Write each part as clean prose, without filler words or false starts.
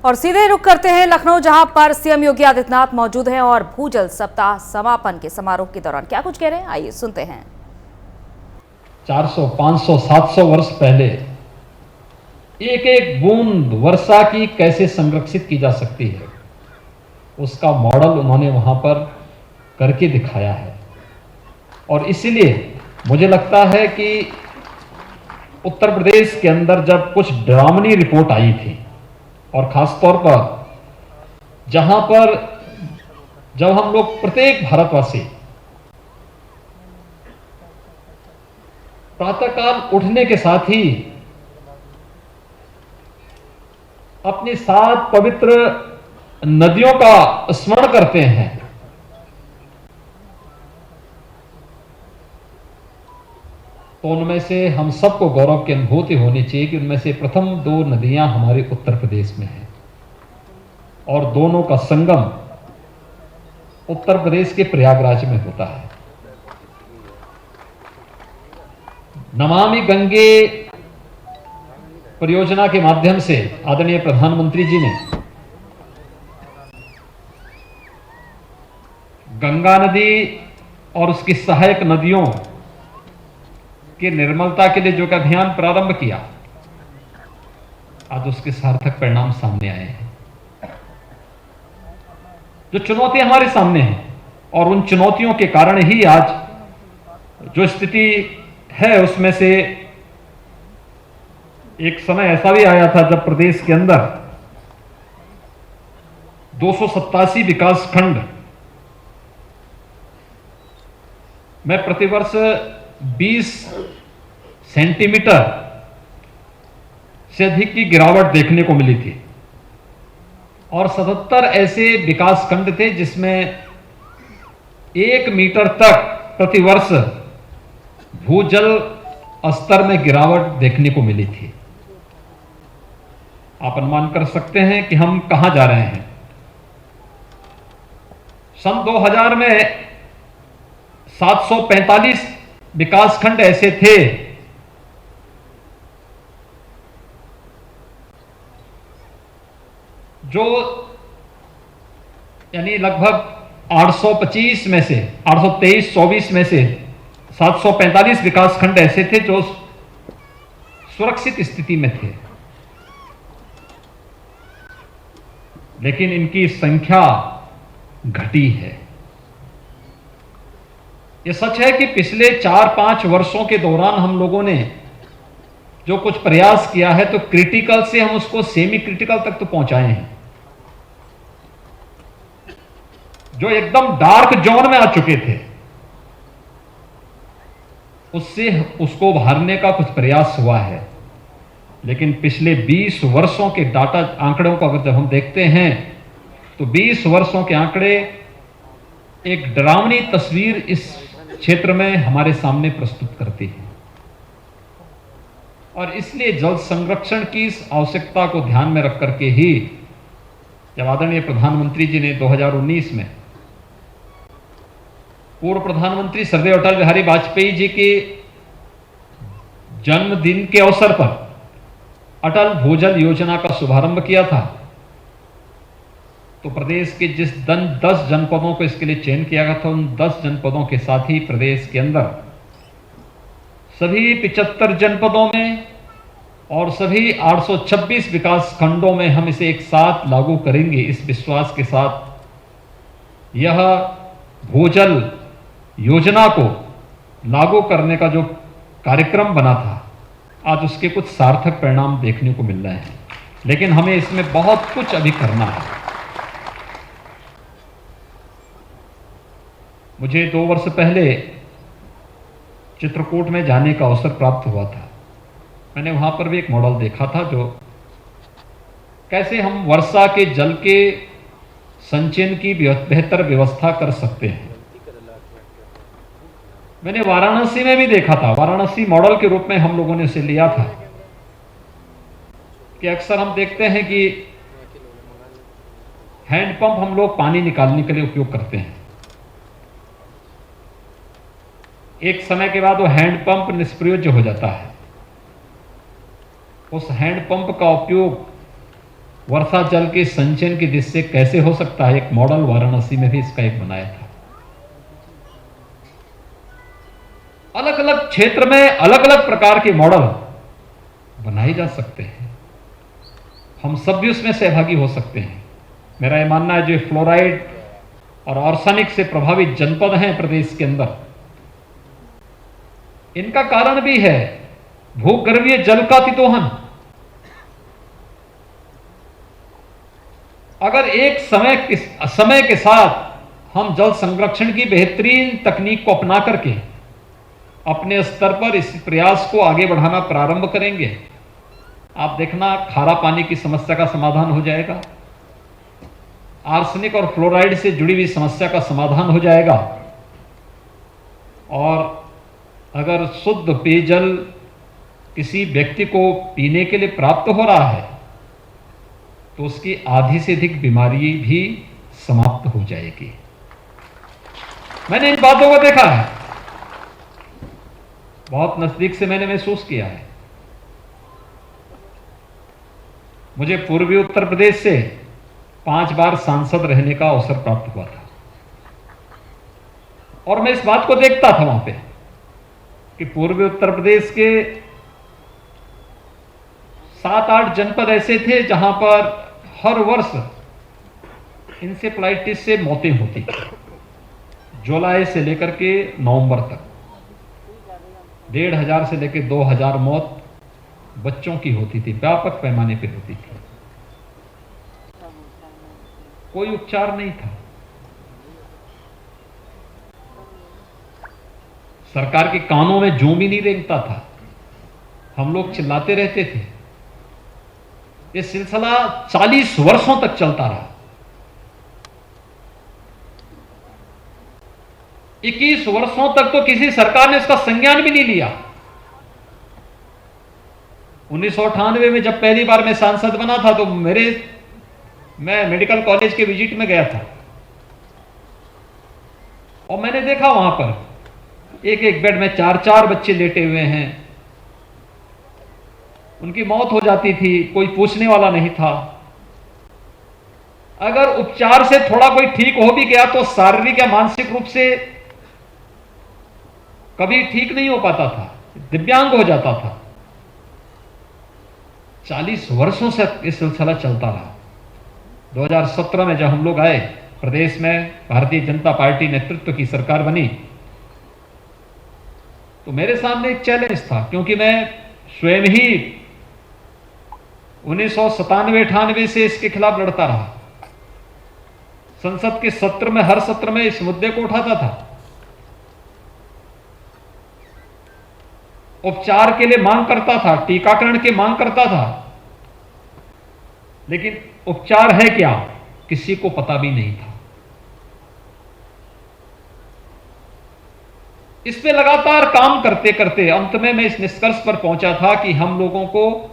और सीधे रुख करते हैं लखनऊ, जहां पर सीएम योगी आदित्यनाथ मौजूद हैं और भूजल सप्ताह समापन के समारोह के दौरान क्या कुछ कह रहे हैं, आइए सुनते हैं। 400, 500, 700 वर्ष पहले एक एक बूंद वर्षा की कैसे संरक्षित की जा सकती है, उसका मॉडल उन्होंने वहां पर करके दिखाया है। और इसलिए मुझे लगता है कि उत्तर प्रदेश के अंदर जब कुछ डरावनी रिपोर्ट आई थी, और खासतौर पर जहां पर जब हम लोग प्रत्येक भारतवासी प्रातःकाल उठने के साथ ही अपनी 7 पवित्र नदियों का स्मरण करते हैं, तो उनमें से हम सबको गौरव की अनुभूति होनी चाहिए कि उनमें से प्रथम 2 नदियां हमारे उत्तर प्रदेश में हैं और दोनों का संगम उत्तर प्रदेश के प्रयागराज में होता है। नमामि गंगे परियोजना के माध्यम से आदरणीय प्रधानमंत्री जी ने गंगा नदी और उसकी सहायक नदियों की निर्मलता के लिए जो अभियान प्रारंभ किया, आज उसके सार्थक परिणाम सामने आए हैं। जो चुनौतियां हमारे सामने हैं और उन चुनौतियों के कारण ही आज जो स्थिति है, उसमें से एक समय ऐसा भी आया था जब प्रदेश के अंदर 287 विकास खंड में प्रतिवर्ष 20 सेंटीमीटर से अधिक की गिरावट देखने को मिली थी और 77 ऐसे विकास खंड थे जिसमें 1 मीटर तक प्रतिवर्ष भूजल स्तर में गिरावट देखने को मिली थी। आप अनुमान कर सकते हैं कि हम कहां जा रहे हैं। सन 2000 में 745 विकासखंड ऐसे थे जो यानी लगभग 825 में से 823-24 में से 745 विकासखंड ऐसे थे जो सुरक्षित स्थिति में थे, लेकिन इनकी संख्या घटी है। यह सच है कि पिछले 4-5 वर्षों के दौरान हम लोगों ने जो कुछ प्रयास किया है, तो क्रिटिकल से हम उसको सेमी क्रिटिकल तक तो पहुंचाए हैं। जो एकदम डार्क जोन में आ चुके थे, उससे उसको उभारने का कुछ प्रयास हुआ है। लेकिन पिछले 20 वर्षों के डाटा आंकड़ों को अगर जब हम देखते हैं, तो 20 वर्षों के आंकड़े एक डरावनी तस्वीर इस क्षेत्र में हमारे सामने प्रस्तुत करती है। और इसलिए जल संरक्षण की इस आवश्यकता को ध्यान में रख करके ही जब आदरणीय प्रधानमंत्री जी ने 2019 में पूर्व प्रधानमंत्री स्वर्गीय अटल बिहारी वाजपेयी जी के जन्मदिन के अवसर पर अटल भूजल योजना का शुभारंभ किया था, तो प्रदेश के जिस 10 जनपदों को इसके लिए चयन किया गया था, उन 10 जनपदों के साथ ही प्रदेश के अंदर सभी 75 जनपदों में और सभी 826 विकास खंडों में हम इसे एक साथ लागू करेंगे, इस विश्वास के साथ यह भूजल योजना को लागू करने का जो कार्यक्रम बना था, आज उसके कुछ सार्थक परिणाम देखने को मिल रहे हैं। लेकिन हमें इसमें बहुत कुछ अभी करना है। मुझे 2 वर्ष पहले चित्रकूट में जाने का अवसर प्राप्त हुआ था। मैंने वहां पर भी एक मॉडल देखा था, जो कैसे हम वर्षा के जल के संचयन की बेहतर व्यवस्था कर सकते हैं। मैंने वाराणसी में भी देखा था, वाराणसी मॉडल के रूप में हम लोगों ने उसे लिया था कि अक्सर हम देखते हैं कि हैंडपंप हम लोग पानी निकालने के लिए उपयोग करते हैं। एक समय के बाद वो हैंडपंप निष्प्रयोज्य हो जाता है। उस हैंडपंप का उपयोग वर्षा जल के संचयन की दृष्टि से कैसे हो सकता है, एक मॉडल वाराणसी में भी इसका एक बनाया था। अलग अलग क्षेत्र में अलग अलग प्रकार के मॉडल बनाए जा सकते हैं, हम सब भी उसमें सहभागी हो सकते हैं। मेरा यह मानना है जो फ्लोराइड और आर्सेनिक से प्रभावित जनपद हैं प्रदेश के अंदर, इनका कारण भी है भूगर्भीय जल का तितोहन। अगर एक समय के साथ हम जल संरक्षण की बेहतरीन तकनीक को अपना करके अपने स्तर पर इस प्रयास को आगे बढ़ाना प्रारंभ करेंगे, आप देखना खारा पानी की समस्या का समाधान हो जाएगा, आर्सेनिक और फ्लोराइड से जुड़ी हुई समस्या का समाधान हो जाएगा, और अगर शुद्ध पेयजल किसी व्यक्ति को पीने के लिए प्राप्त हो रहा है तो उसकी आधी से अधिक बीमारी भी समाप्त हो जाएगी। मैंने इन बातों को देखा है, बहुत नजदीक से मैंने महसूस किया है। मुझे पूर्वी उत्तर प्रदेश से 5 बार सांसद रहने का अवसर प्राप्त हुआ था, और मैं इस बात को देखता था वहां पे कि पूर्वी उत्तर प्रदेश के 7-8 जनपद ऐसे थे जहां पर हर वर्ष इंसेफ्लाइटिस से मौतें होती थी। जुलाई से लेकर के नवंबर तक 1,500 से लेकर 2,000 मौत बच्चों की होती थी, व्यापक पैमाने पर होती थी। कोई उपचार नहीं था, सरकार के कानों में जूं भी नहीं रेंगता था, हम लोग चिल्लाते रहते थे। ये सिलसिला 40 वर्षों तक चलता रहा। 21 वर्षों तक तो किसी सरकार ने इसका संज्ञान भी नहीं लिया। 1998 में जब पहली बार मैं सांसद बना था तो मैं मेडिकल कॉलेज के विजिट में गया था, और मैंने देखा वहां पर एक एक बेड में 4-4 बच्चे लेटे हुए हैं, उनकी मौत हो जाती थी, कोई पूछने वाला नहीं था। अगर उपचार से थोड़ा कोई ठीक हो भी गया तो शारीरिक या मानसिक रूप से कभी ठीक नहीं हो पाता था, दिव्यांग हो जाता था। 40 वर्षों से यह सिलसिला चलता रहा। 2017 में जब हम लोग आए प्रदेश में, भारतीय जनता पार्टी नेतृत्व की सरकार बनी, तो मेरे सामने एक चैलेंज था, क्योंकि मैं स्वयं ही 1997-98 से इसके खिलाफ लड़ता रहा। संसद के सत्र में, हर सत्र में इस मुद्दे को उठाता था। उपचार के लिए मांग करता था, टीकाकरण की मांग करता था, लेकिन उपचार है क्या किसी को पता भी नहीं था। इस पे लगातार काम करते करते अंत में मैं इस निष्कर्ष पर पहुंचा था कि हम लोगों को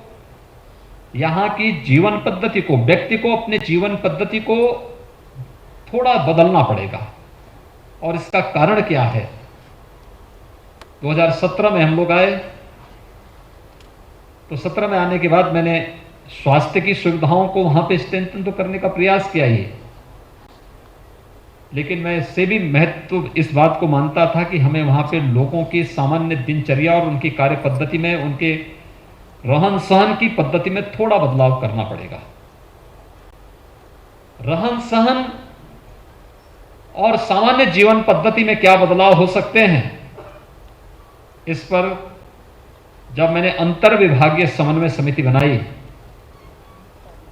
यहां की जीवन पद्धति को, व्यक्ति को अपने जीवन पद्धति को थोड़ा बदलना पड़ेगा। और इसका कारण क्या है? 2017 में हम लोग आए, तो 17 में आने के बाद मैंने स्वास्थ्य की सुविधाओं को वहां पे स्ट्रेंथन तो करने का प्रयास किया ही, लेकिन मैं इससे भी महत्व इस बात को मानता था कि हमें वहां पे लोगों की सामान्य दिनचर्या और उनकी कार्य पद्धति में, उनके रहन सहन की पद्धति में थोड़ा बदलाव करना पड़ेगा। रहन सहन और सामान्य जीवन पद्धति में क्या बदलाव हो सकते हैं, इस पर जब मैंने अंतर विभागीय समन्वय समिति बनाई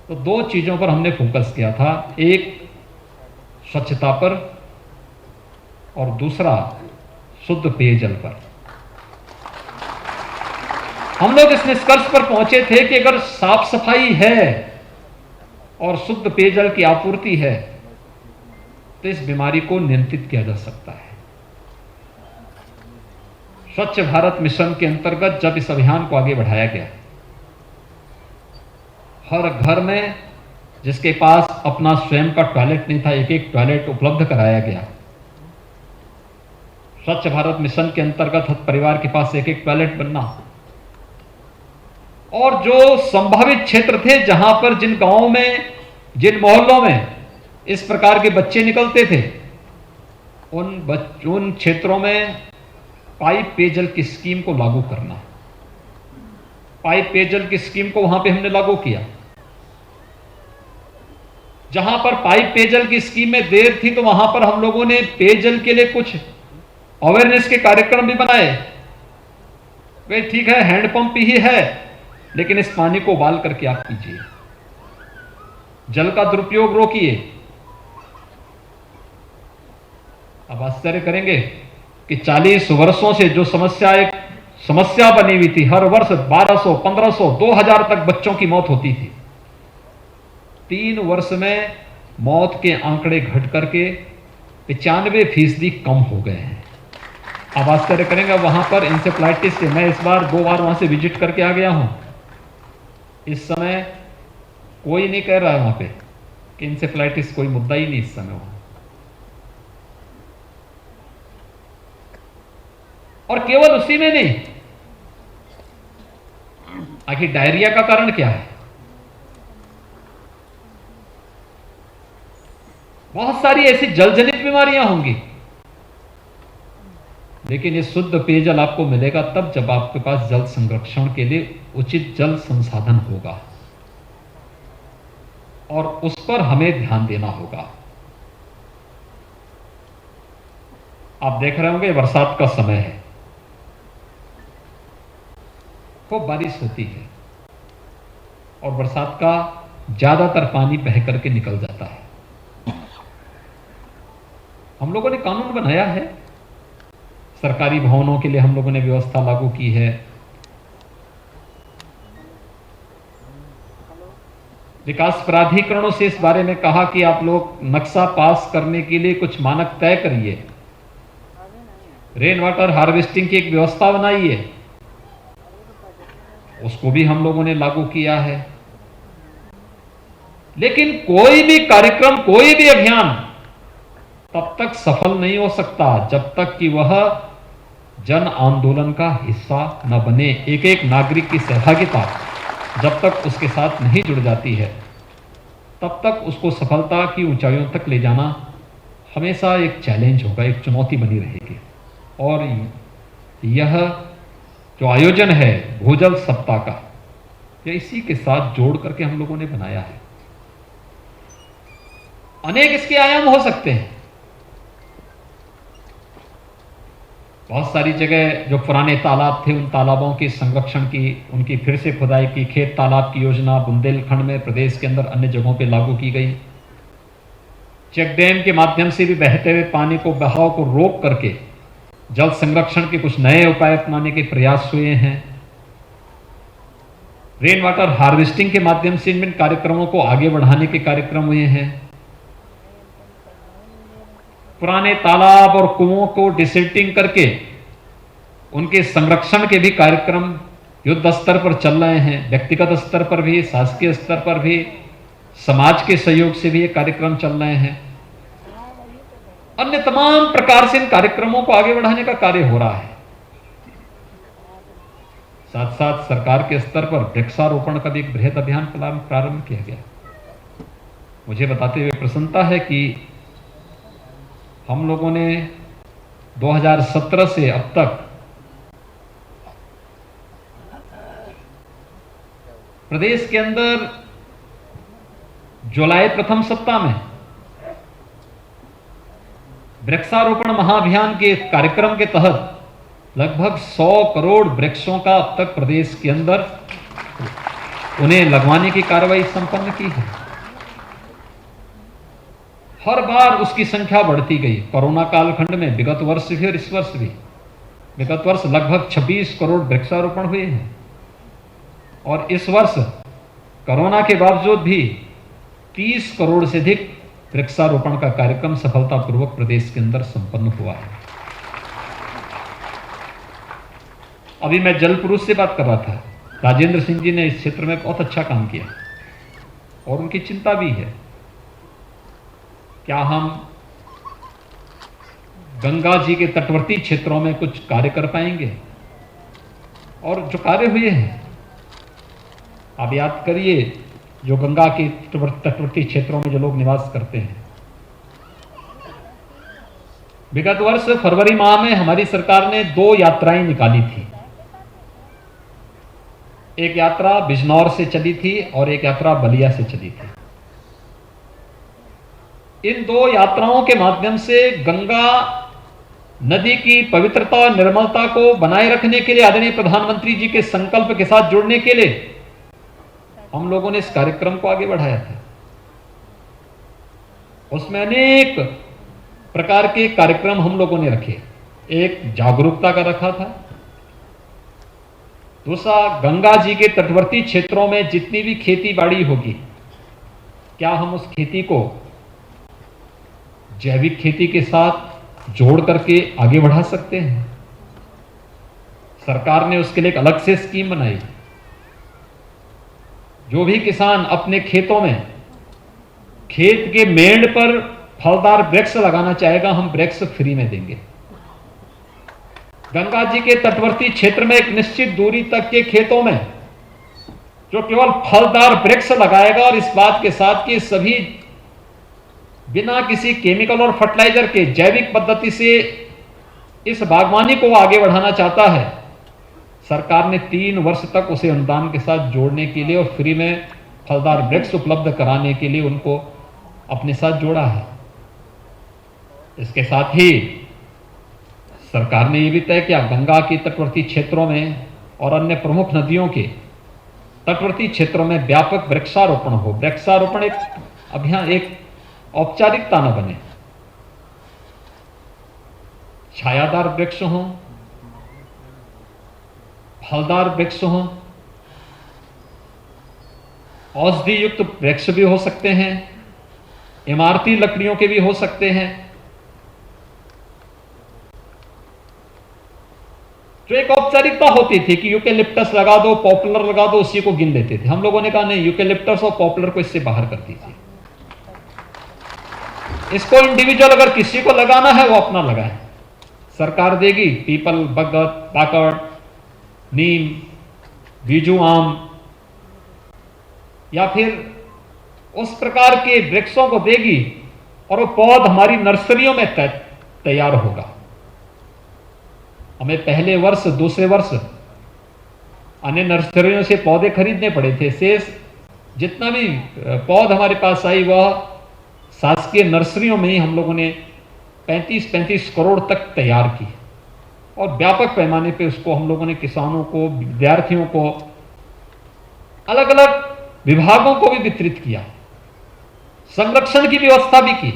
तो 2 चीजों पर हमने फोकस किया था। एक स्वच्छता पर और दूसरा शुद्ध पेयजल पर। हम लोग इस निष्कर्ष पर पहुंचे थे कि अगर साफ सफाई है और शुद्ध पेयजल की आपूर्ति है तो इस बीमारी को नियंत्रित किया जा सकता है। स्वच्छ भारत मिशन के अंतर्गत जब इस अभियान को आगे बढ़ाया गया, हर घर में जिसके पास अपना स्वयं का टॉयलेट नहीं था, एक एक टॉयलेट उपलब्ध कराया गया। स्वच्छ भारत मिशन के अंतर्गत हर परिवार के पास एक एक टॉयलेट बनना, और जो संभावित क्षेत्र थे जहां पर जिन गांवों में, जिन मोहल्लों में इस प्रकार के बच्चे निकलते थे, उन क्षेत्रों में पाइप पेयजल की स्कीम को लागू करना। पाइप पेयजल की स्कीम को वहां पे हमने लागू किया। जहां पर पाइप पेयजल की स्कीम में देर थी तो वहां पर हम लोगों ने पेयजल के लिए कुछ अवेयरनेस के कार्यक्रम भी बनाए। वे ठीक है, हैंडपंप ही है, लेकिन इस पानी को उबाल करके आप पीजिए, जल का दुरुपयोग रोकिए। अब आश्चर्य करेंगे कि 40 वर्षों से जो समस्या बनी हुई थी, हर वर्ष 1200, 1500, 2000 तक बच्चों की मौत होती थी, 3 वर्ष में मौत के आंकड़े घट करके 95% कम हो गए हैं। अब आश्चर्य करेंगे, वहां पर इंसेफ्लाइटिस से मैं इस बार 2 बार वहां से विजिट करके आ गया हूं। इस समय कोई नहीं कह रहा है वहां पे कि इंसेफ्लाइटिस कोई मुद्दा ही नहीं इस समय वहां। और केवल उसी में नहीं, आखिर डायरिया का कारण क्या है? बहुत सारी ऐसी जलजनित बीमारियां होंगी, लेकिन ये शुद्ध पेयजल आपको मिलेगा तब जब आपके पास जल संरक्षण के लिए उचित जल संसाधन होगा, और उस पर हमें ध्यान देना होगा। आप देख रहे होंगे बरसात का समय है, खूब बारिश होती है और बरसात का ज्यादातर पानी बह करके निकल जाता है। हम लोगों ने कानून बनाया है, सरकारी भवनों के लिए हम लोगों ने व्यवस्था लागू की है, विकास प्राधिकरणों से इस बारे में कहा कि आप लोग नक्शा पास करने के लिए कुछ मानक तय करिए, रेन वाटर हार्वेस्टिंग की एक व्यवस्था बनाइए, उसको भी हम लोगों ने लागू किया है। लेकिन कोई भी कार्यक्रम, कोई भी अभियान तब तक सफल नहीं हो सकता जब तक कि वह जन आंदोलन का हिस्सा न बने। एक एक नागरिक की सहभागिता जब तक उसके साथ नहीं जुड़ जाती है, तब तक उसको सफलता की ऊंचाइयों तक ले जाना हमेशा एक चैलेंज होगा, एक चुनौती बनी रहेगी। और यह जो आयोजन है भूजल सप्ताह का, यह इसी के साथ जोड़ करके हम लोगों ने बनाया है। अनेक इसके आयाम हो सकते हैं। बहुत सारी जगह जो पुराने तालाब थे, उन तालाबों के संरक्षण की, उनकी फिर से खुदाई की, खेत तालाब की योजना बुंदेलखंड में, प्रदेश के अंदर अन्य जगहों पे लागू की गई। चेक डैम के माध्यम से भी बहते हुए पानी को, बहाव को रोक करके जल संरक्षण के कुछ नए उपाय अपनाने के प्रयास हुए हैं। रेन वाटर हार्वेस्टिंग के माध्यम से इन कार्यक्रमों को आगे बढ़ाने के कार्यक्रम हुए हैं। पुराने तालाब और कुओं को डिसिल्टिंग करके उनके संरक्षण के भी कार्यक्रम युद्ध स्तर पर चल रहे हैं, व्यक्तिगत स्तर पर भी, शासकीय स्तर पर भी, समाज के सहयोग से भी ये कार्यक्रम चल रहे हैं। अन्य तमाम प्रकार से इन कार्यक्रमों को आगे बढ़ाने का कार्य हो रहा है। साथ साथ सरकार के स्तर पर वृक्षारोपण का भी एक बृहद अभियान प्रारंभ किया गया। मुझे बताते हुए प्रसन्नता है कि हम लोगों ने 2017 से अब तक प्रदेश के अंदर जुलाई प्रथम सप्ताह में वृक्षारोपण महाअभियान के कार्यक्रम के तहत लगभग 100 करोड़ वृक्षों का अब तक प्रदेश के अंदर उन्हें लगवाने की कार्रवाई संपन्न की है। हर बार उसकी संख्या बढ़ती गई। कोरोना कालखंड में विगत वर्ष भी और इस वर्ष भी, विगत वर्ष लगभग 26 करोड़ वृक्षारोपण हुए हैं, और इस वर्ष कोरोना के बावजूद भी 30 करोड़ से अधिक वृक्षारोपण का कार्यक्रम सफलतापूर्वक प्रदेश के अंदर संपन्न हुआ है। अभी मैं जल पुरुष से बात कर रहा था, राजेंद्र सिंह जी ने इस क्षेत्र में बहुत अच्छा काम किया और उनकी चिंता भी है, क्या हम गंगा जी के तटवर्ती क्षेत्रों में कुछ कार्य कर पाएंगे। और जो कार्य हुए हैं आप याद करिए, जो गंगा के तटवर्ती क्षेत्रों में जो लोग निवास करते हैं, विगत वर्ष फरवरी माह में हमारी सरकार ने 2 यात्राएं निकाली थी। एक यात्रा बिजनौर से चली थी और एक यात्रा बलिया से चली थी। इन 2 यात्राओं के माध्यम से गंगा नदी की पवित्रता और निर्मलता को बनाए रखने के लिए आदरणीय प्रधानमंत्री जी के संकल्प के साथ जुड़ने के लिए हम लोगों ने इस कार्यक्रम को आगे बढ़ाया था। उसमें अनेक प्रकार के कार्यक्रम हम लोगों ने रखे। एक जागरूकता का रखा था, दूसरा गंगा जी के तटवर्ती क्षेत्रों में जितनी भी खेती बाड़ी होगी, क्या हम उस खेती को जैविक खेती के साथ जोड़ करके आगे बढ़ा सकते हैं। सरकार ने उसके लिए एक अलग से स्कीम बनाई। जो भी किसान अपने खेतों में खेत के मेड़ पर फलदार वृक्ष लगाना चाहेगा, हम वृक्ष फ्री में देंगे। गंगा जी के तटवर्ती क्षेत्र में एक निश्चित दूरी तक के खेतों में जो केवल फलदार वृक्ष लगाएगा और इस बात के साथ कि सभी बिना किसी केमिकल और फर्टिलाइजर के जैविक पद्धति से इस बागवानी को आगे बढ़ाना चाहता है, सरकार ने 3 वर्ष तक उसे अनुदान के साथ जोड़ने के लिए और फ्री में फलदार वृक्ष उपलब्ध कराने के लिए उनको अपने साथ जोड़ा है। इसके साथ ही सरकार ने यह भी तय किया, गंगा के तटवर्ती क्षेत्रों में और अन्य प्रमुख नदियों के तटवर्ती क्षेत्रों में व्यापक वृक्षारोपण हो। वृक्षारोपण एक अभियान, एक औपचारिकता न बने। छायादार वृक्ष हों, फलदार वृक्ष हों, औषधि युक्त वृक्ष भी हो सकते हैं, इमारती लकड़ियों के भी हो सकते हैं। जो एक औपचारिकता होती थी कि यूकेलिप्टस लगा दो, पॉपुलर लगा दो, उसी को गिन लेते थे। हम लोगों ने कहा नहीं, यूकेलिप्टस और पॉपुलर को इससे बाहर कर दीजिए। इसको इंडिविजुअल अगर किसी को लगाना है वो अपना लगाए, सरकार देगी। पीपल, बगत, बाकड़, नीम, बीजू आम या फिर उस प्रकार के वृक्षों को देगी और वो पौध हमारी नर्सरियों में तैयार होगा। हमें पहले वर्ष, दूसरे वर्ष अन्य नर्सरियों से पौधे खरीदने पड़े थे। शेष जितना भी पौध हमारे पास आई वह शासकीय नर्सरियों में ही हम लोगों ने 35 करोड़ तक तैयार की और व्यापक पैमाने पे उसको हम लोगों ने किसानों को, विद्यार्थियों को, अलग अलग विभागों को भी वितरित किया। संरक्षण की व्यवस्था भी की।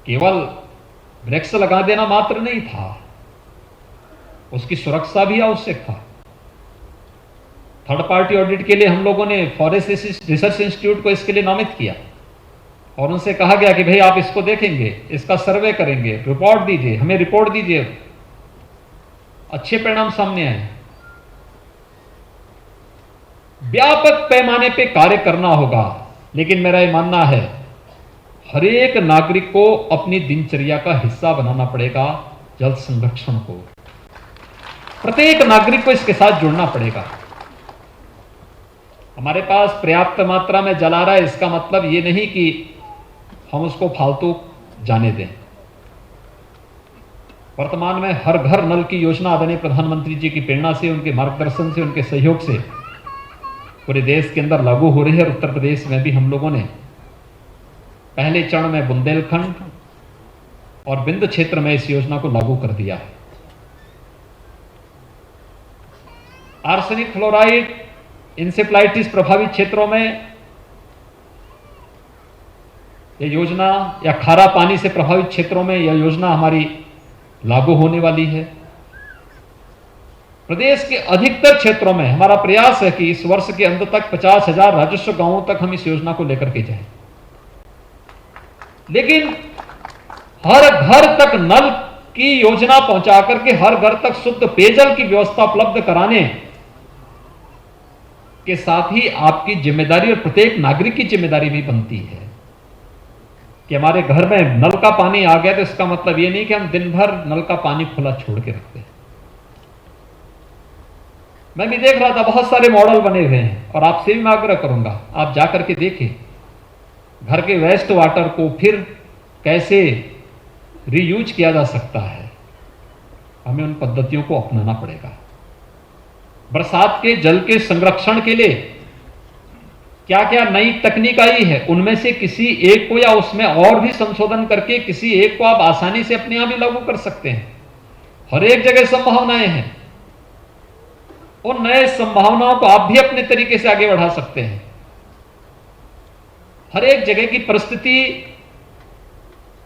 केवल वृक्ष लगा देना मात्र नहीं था, उसकी सुरक्षा भी आवश्यक था। थर्ड पार्टी ऑडिट के लिए हम लोगों ने फॉरेस्ट रिसर्च इंस्टीट्यूट को इसके लिए नामित किया और उनसे कहा गया कि भाई आप इसको देखेंगे, इसका सर्वे करेंगे, रिपोर्ट दीजिए, हमें रिपोर्ट दीजिए। अच्छे परिणाम सामने आए। व्यापक पैमाने पे कार्य करना होगा, लेकिन मेरा यह मानना है हर एक नागरिक को अपनी दिनचर्या का हिस्सा बनाना पड़ेगा। जल संरक्षण को प्रत्येक नागरिक को इसके साथ जुड़ना पड़ेगा। हमारे पास पर्याप्त मात्रा में जल आ रहा है, इसका मतलब यह नहीं कि हम उसको फालतू जाने दें। वर्तमान में हर घर नल की योजना आदरणीय प्रधानमंत्री जी की प्रेरणा से, उनके मार्गदर्शन से, उनके सहयोग से पूरे देश के अंदर लागू हो रही है। और उत्तर प्रदेश में भी हम लोगों ने पहले चरण में बुंदेलखंड और बिंद क्षेत्र में इस योजना को लागू कर दिया है। आर्सेनिक फ्लोराइड, इंसेफ्लाइटिस प्रभावित क्षेत्रों में यह योजना, या खारा पानी से प्रभावित क्षेत्रों में यह योजना हमारी लागू होने वाली है। प्रदेश के अधिकतर क्षेत्रों में हमारा प्रयास है कि इस वर्ष के अंत तक 50,000 राजस्व गांवों तक हम इस योजना को लेकर के जाएं। लेकिन हर घर तक नल की योजना पहुंचा करके हर घर तक शुद्ध पेयजल की व्यवस्था उपलब्ध कराने के साथ ही आपकी जिम्मेदारी और प्रत्येक नागरिक की जिम्मेदारी भी बनती है कि हमारे घर में नल का पानी आ गया तो इसका मतलब यह नहीं कि हम दिन भर नल का पानी खुला छोड़ के रखते हैं। मैं भी देख रहा था बहुत सारे मॉडल बने हुए हैं, और आपसे भी मैं आग्रह करूंगा आप जाकर के देखें घर के वेस्ट वाटर को फिर कैसे रीयूज किया जा सकता है। हमें उन पद्धतियों को अपनाना पड़ेगा। बरसात के जल के संरक्षण के लिए क्या क्या नई तकनीक आई है, उनमें से किसी एक को या उसमें और भी संशोधन करके किसी एक को आप आसानी से अपने यहां भी लागू कर सकते हैं। हर एक जगह संभावनाएं हैं, उन नए संभावनाओं को आप भी अपने तरीके से आगे बढ़ा सकते हैं। हर एक जगह की परिस्थिति,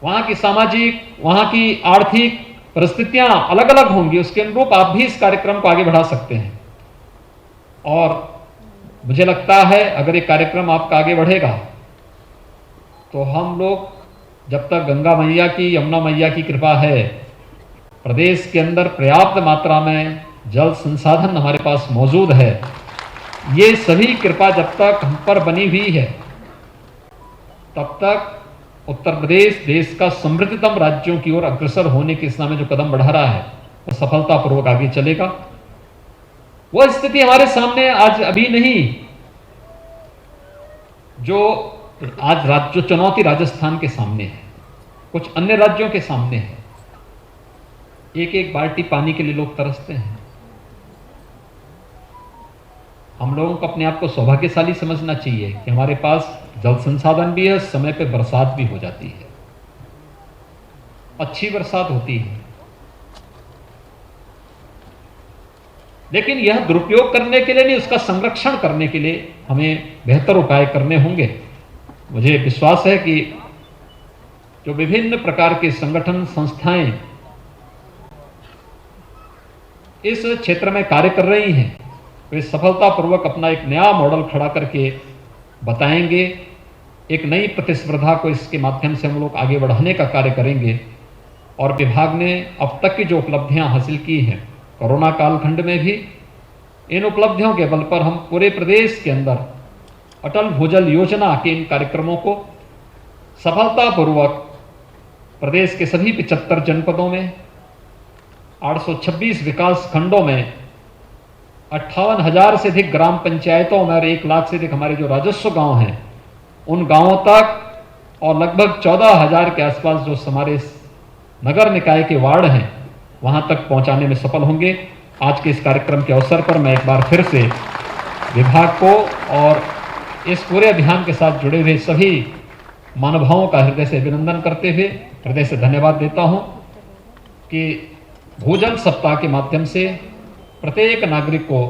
वहां की सामाजिक, वहां की आर्थिक परिस्थितियां अलग अलग होंगी, उसके अनुरूप आप भी इस कार्यक्रम को आगे बढ़ा सकते हैं। और मुझे लगता है अगर ये कार्यक्रम आपका आगे बढ़ेगा तो हम लोग जब तक गंगा मैया की, यमुना मैया की कृपा है, प्रदेश के अंदर पर्याप्त मात्रा में जल संसाधन हमारे पास मौजूद है, ये सभी कृपा जब तक हम पर बनी हुई है तब तक उत्तर प्रदेश देश का समृद्धतम राज्यों की ओर अग्रसर होने की दिशा में जो कदम बढ़ा रहा है वो सफलतापूर्वक आगे चलेगा। वह स्थिति हमारे सामने आज अभी नहीं, जो आज जो चुनौती राजस्थान के सामने है, कुछ अन्य राज्यों के सामने है। एक एक बाल्टी पानी के लिए लोग तरसते हैं। हम लोगों को अपने आप को सौभाग्यशाली समझना चाहिए कि हमारे पास जल संसाधन भी है, समय पे बरसात भी हो जाती है, अच्छी बरसात होती है। लेकिन यह दुरुपयोग करने के लिए नहीं, उसका संरक्षण करने के लिए हमें बेहतर उपाय करने होंगे। मुझे विश्वास है कि जो विभिन्न प्रकार के संगठन संस्थाएं इस क्षेत्र में कार्य कर रही हैं, वे सफलतापूर्वक अपना एक नया मॉडल खड़ा करके बताएंगे। एक नई प्रतिस्पर्धा को इसके माध्यम से हम लोग आगे बढ़ाने का कार्य करेंगे। और विभाग ने अब तक की जो उपलब्धियां हासिल की हैं कोरोना कालखंड में भी, इन उपलब्धियों के बल पर हम पूरे प्रदेश के अंदर अटल भूजल योजना के इन कार्यक्रमों को सफलतापूर्वक प्रदेश के सभी 75 जनपदों में, 826 विकास खंडों में, 58,000 से अधिक ग्राम पंचायतों में और 1 लाख से अधिक हमारे जो राजस्व गांव हैं उन गांवों तक, और लगभग 14,000 के आसपास जो हमारे नगर निकाय के वार्ड हैं वहां तक पहुंचाने में सफल होंगे। आज के इस कार्यक्रम के अवसर पर मैं एक बार फिर से विभाग को और इस पूरे अभियान के साथ जुड़े हुए सभी महानुभावों का हृदय से अभिनंदन करते हुए हृदय से धन्यवाद देता हूं कि भूजल सप्ताह के माध्यम से प्रत्येक नागरिक को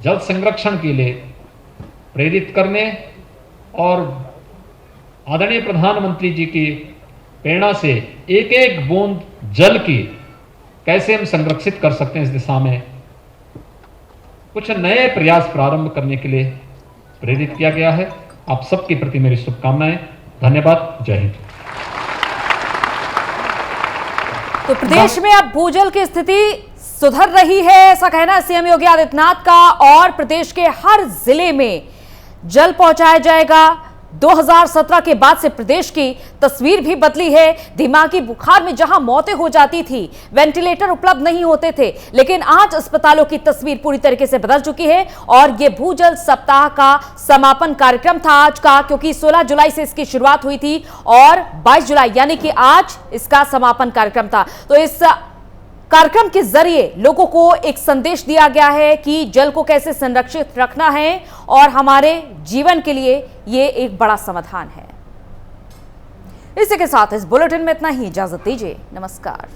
जल संरक्षण के लिए प्रेरित करने और आदरणीय प्रधानमंत्री जी की प्रेरणा से एक एक बूंद जल की कैसे हम संरक्षित कर सकते हैं, इस दिशा में कुछ नए प्रयास प्रारंभ करने के लिए प्रेरित किया गया है। आप सबके प्रति मेरी शुभकामनाएं। धन्यवाद। जय हिंद। तो प्रदेश में अब भूजल की स्थिति सुधर रही है, ऐसा कहना है सीएम योगी आदित्यनाथ का, और प्रदेश के हर जिले में जल पहुंचाया जाएगा। 2017 के बाद से प्रदेश की तस्वीर भी बदली है। दिमागी बुखार में जहां मौतें हो जाती थी, वेंटिलेटर उपलब्ध नहीं होते थे, लेकिन आज अस्पतालों की तस्वीर पूरी तरीके से बदल चुकी है। और ये भूजल सप्ताह का समापन कार्यक्रम था आज का, क्योंकि 16 जुलाई से इसकी शुरुआत हुई थी और 22 जुलाई यानी कि आज इसका समापन कार्यक्रम था। तो इस कार्यक्रम के जरिए लोगों को एक संदेश दिया गया है कि जल को कैसे संरक्षित रखना है और हमारे जीवन के लिए ये एक बड़ा समाधान है। इसी के साथ इस बुलेटिन में इतना ही। इजाजत दीजिए। नमस्कार।